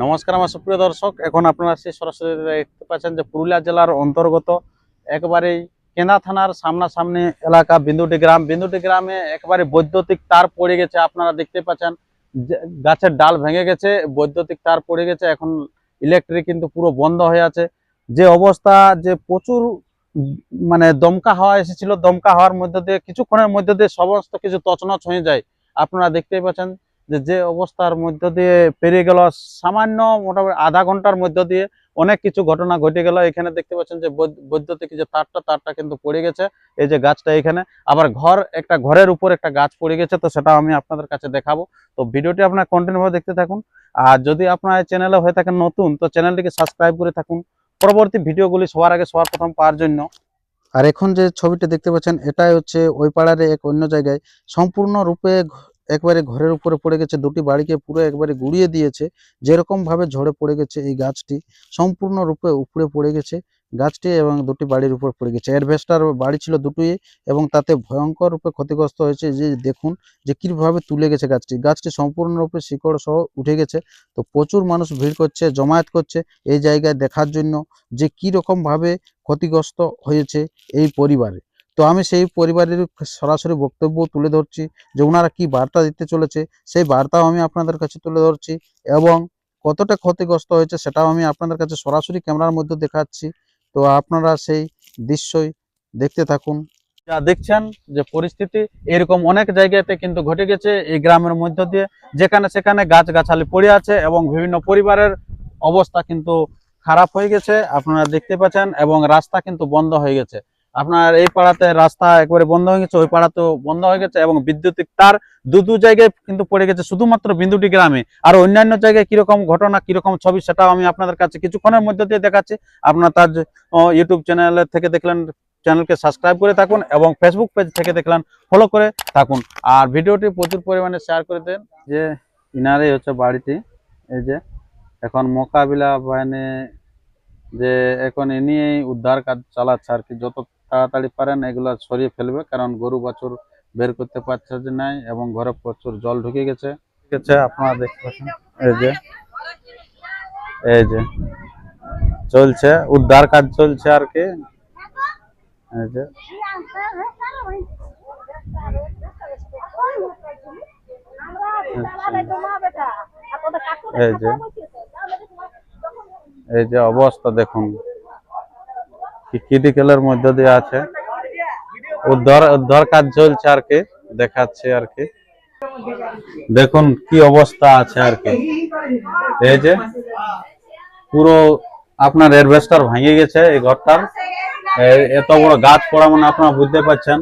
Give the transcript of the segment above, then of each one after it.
নমস্কার আমার সুপ্রিয় দর্শক, এখন আপনারা সেই সরাসরি দেখতে পাচ্ছেন যে পুরুলিয়া জেলার অন্তর্গত একবারেই কেন্দা থানার সামনাসামনি এলাকা বিন্দুটি গ্রামে একবারে বৈদ্যুতিক তার পড়ে গেছে। আপনারা দেখতে পাচ্ছেন যে গাছের ডাল ভেঙে গেছে, বৈদ্যুতিক তার পড়ে গেছে। এখন ইলেকট্রিক কিন্তু পুরো বন্ধ হয়ে আছে। যে অবস্থা, যে প্রচুর মানে দমকা হাওয়া এসেছিল, দমকা হাওয়ার মধ্যে দিয়ে কিছুক্ষণের মধ্যে দিয়ে সমস্ত কিছু তছনছ হয়ে যায়। আপনারা দেখতেই পাচ্ছেন যে অবস্থার মধ্য দিয়ে পেরিয়ে গেল সামান্য, মোটামুটি আধা ঘন্টার মধ্য দিয়ে অনেক কিছু ঘটনা ঘটে গেল। এখানে দেখতে পাচ্ছেন যে বৈদ্যুতিক যে তারটা কিন্তু পড়ে গেছে। এই যে গাছটা এখানে, আবার ঘরের উপর একটা গাছ পড়ে গেছে, তো সেটা আমি আপনাদের কাছে দেখাবো। তো ভিডিওটি আপনারা কন্টিনিউ ভাবে দেখতে থাকুন। আর যদি আপনার চ্যানেলে হয়ে থাকেন নতুন, তো চ্যানেলটিকে সাবস্ক্রাইব করে থাকুন পরবর্তী ভিডিওগুলি সবার আগে সবার প্রথম পাওয়ার জন্য। আর এখন যে ছবিটা দেখতে পাচ্ছেন, এটাই হচ্ছে ওই পাড়ার এক অন্য জায়গায় সম্পূর্ণরূপে একবারে ঘরের উপরে পড়ে গেছে। দুটি বাড়িকে পুরো একবারে গুড়িয়ে দিয়েছে। যেরকম ভাবে ঝড়ে পড়ে গেছে এই গাছটি, সম্পূর্ণরূপে উপরে পড়ে গেছে গাছটি এবং দুটি বাড়ির উপর পড়ে গেছে। অ্যাডভেস্টার বাড়ি ছিল দুটোই, এবং তাতে ভয়ঙ্কর রূপে ক্ষতিগ্রস্ত হয়েছে। যে দেখুন যে কিভাবে তুলে গেছে গাছটি সম্পূর্ণরূপে শিকড় সহ উঠে গেছে। তো প্রচুর মানুষ ভিড় করছে, জমায়েত করছে এই জায়গায় দেখার জন্য যে কি রকম ভাবে ক্ষতিগ্রস্ত হয়েছে এই পরিবারে। তো আমি সেই পরিবারের সরাসরি বক্তব্য তুলে ধরছি, যে ওনারা কি বার্তা দিতে চলেছে সেই বার্তাও আমি আপনাদের কাছে তুলে ধরছি, এবং কতটা ক্ষতিগ্রস্ত হয়েছে সেটাও আমি আপনাদের কাছে সরাসরি ক্যামেরার মধ্যে দেখাচ্ছি। তো আপনারা সেই দৃশ্যই দেখতে থাকুন। যা দেখছেন যে পরিস্থিতি, এরকম অনেক জায়গাতে কিন্তু ঘটে গেছে এই গ্রামের মধ্য দিয়ে, যেখানে সেখানে গাছগাছালি পড়ে আছে এবং বিভিন্ন পরিবারের অবস্থা কিন্তু খারাপ হয়ে গেছে আপনারা দেখতে পাচ্ছেন, এবং রাস্তা কিন্তু বন্ধ হয়ে গেছে। আপনার এই পাড়াতে রাস্তা একবারে বন্ধ হয়ে গেছে, ওই পাড়াতেও বন্ধ হয়ে গেছে, এবং বিদ্যুতিক তার দু জায়গায় কিন্তু পড়ে গেছে, শুধুমাত্র বিন্দুটি গ্রামে। আর অন্যান্য জায়গায় কিরকম ঘটনা, কিরকম ছবি, সেটাও আমি আপনাদের কাছে কিছুক্ষণের মধ্যে দিয়ে দেখাচ্ছি। আপনার তার ইউটিউব চ্যানেল থেকে দেখলেন, চ্যানেলকে সাবস্ক্রাইব করে থাকুন, এবং ফেসবুক পেজ থেকে দেখলেন ফলো করে থাকুন। আর ভিডিওটি প্রচুর পরিমাণে শেয়ার করে দেন। যে ইনারই হচ্ছে বাড়িটি, এই যে এখন মোকাবিলা বাহিনী যে এখন এ নিয়েই উদ্ধার কাজ চালাচ্ছে আর কি। যত তাড়াতাড়ি পারেন এগুলো সরিয়ে ফেলবে, কারণ গরু বাছুর বের করতে পারছে যে নাই, এবং ঘরে প্রচুর জল ঢুকে গেছে। আপনারা দেখতে পাচ্ছেন এই যে চলছে উদ্ধার কাজ চলছে আর কি। এই যে এই যে অবস্থা দেখুন, কি ক্রিটিক্যালের মধ্যে দিয়ে আছে। উদ্ধার কাজ চলছে আর কি, দেখাচ্ছে আর কি। দেখুন কি অবস্থা আছে আর কি। এই যে পুরো আপনার অ্যাডভেস্টার ভেঙে গেছে এই ঘরটার। এত বড় গাছ পড়া মানে আপনারা বুঝতে পারছেন,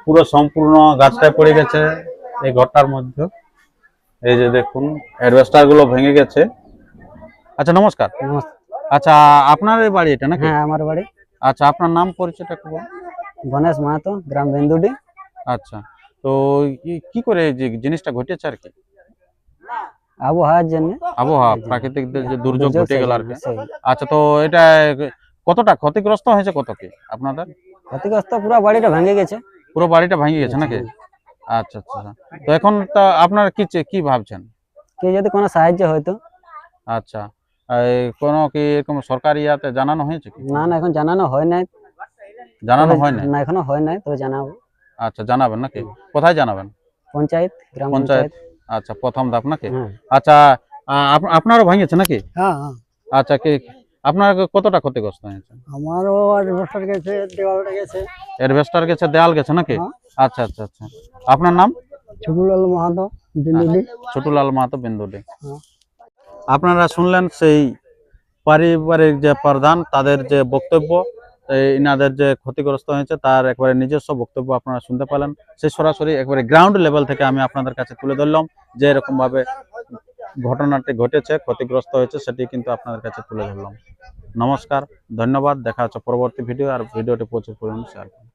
পুরো সম্পূর্ণ গাছটাই পড়ে গেছে এই ঘরটার মধ্যে। এই যে দেখুন অ্যাডভেস্টার গুলো ভেঙে গেছে। আচ্ছা নমস্কার। আচ্ছা আপনার এই বাড়ি এটা নাকি? হ্যাঁ আমার বাড়ি। আচ্ছা আপনার নাম পরিচয়টা একটু বলুন। গণেশ মাহাতো, গ্রাম বেন্দুডি। আচ্ছা, তো কি করে যে জিনিসটা ঘটেছে আর কি? আবহাওয়ার জন্য, আবহাওয়া প্রাকৃতিক যে দুর্যোগ ঘটে গেল আর কি। আচ্ছা, তো এটা কতটা ক্ষতিগ্রস্ত হয়েছে, কত কি আপনাদের? ক্ষতিগ্রস্ত পুরো বাড়িটা ভেঙে গেছে। পুরো বাড়িটা ভেঙে গেছে নাকি? আচ্ছা আচ্ছা, তো এখন তা আপনারা কি ভাবছেন? কি যদি কোনো সাহায্য হয়তো। আচ্ছা, কোনো কি এরকম সরকারি ইয়াতে জানানো হয়েছে কি? না না, এখন জানানো হয় নাই। জানানো হয় নাই? না এখনো হয় নাই, তো জানাবো। আচ্ছা জানাবেন নাকি? কোথায় জানাবেন? পঞ্চায়েত, গ্রাম পঞ্চায়েত। পঞ্চায়েত। আচ্ছা, প্রথম ধাপ নাকি? হ্যাঁ আচ্ছা, আপনারও ভেঙেছে নাকি? হ্যাঁ। আচ্ছা, কি আপনার কতটা ক্ষতিগ্রস্ত হয়েছে? আমারও অ্যাডভেস্টার গেছে, দেওয়ালটা গেছে। অ্যাডভেস্টার গেছে, দেয়াল গেছে নাকি? আচ্ছা আচ্ছা আচ্ছা, আপনার নাম? ছোটুলাল মাহাতো, বেন্দুডি। ছোটুলাল মাহাতো, বেন্দুডি। আপনারা শুনলেন সেই পারিবারিক যে প্রধান, তাদের যে বক্তব্য, ইনাদের যে ক্ষতিগ্রস্ত হয়েছে তার একবারে নিজস্ব বক্তব্য আপনারা শুনতে পেলেন। সেই সরাসরি একবারে গ্রাউন্ড লেভেল থেকে আমি আপনাদের কাছে তুলে ধরলাম, যে এরকম ভাবে ঘটনাটি ঘটেছে, ক্ষতিগ্রস্ত হয়েছে, সেটি কিন্তু আপনাদের কাছে তুলে ধরলাম। নমস্কার, ধন্যবাদ, দেখা হচ্ছে পরবর্তী ভিডিও। আর ভিডিওটি প্রচুর পরিমাণে শেয়ার করুন।